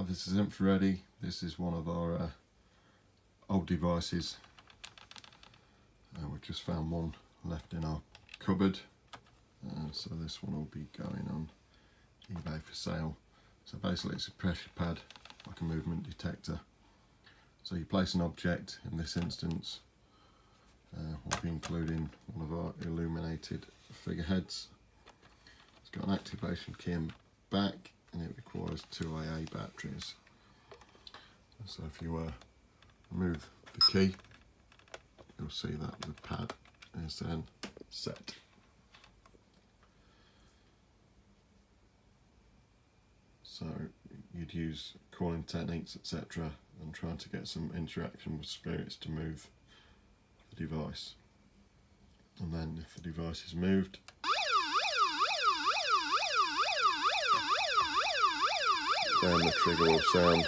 Hi, this is Infraready. This is one of our old devices. We just found one left in our cupboard, so this one will be going on eBay for sale. So basically it's a pressure pad, like a movement detector. So you place an object, in this instance we'll be including one of our illuminated figureheads. It's got an activation key in back and it requires 2 AA batteries. So if you remove the key, you'll see that the pad is then set. So you'd use calling techniques, etc., and trying to get some interaction with spirits to move the device. And then if the device is moved, then the trigger will sound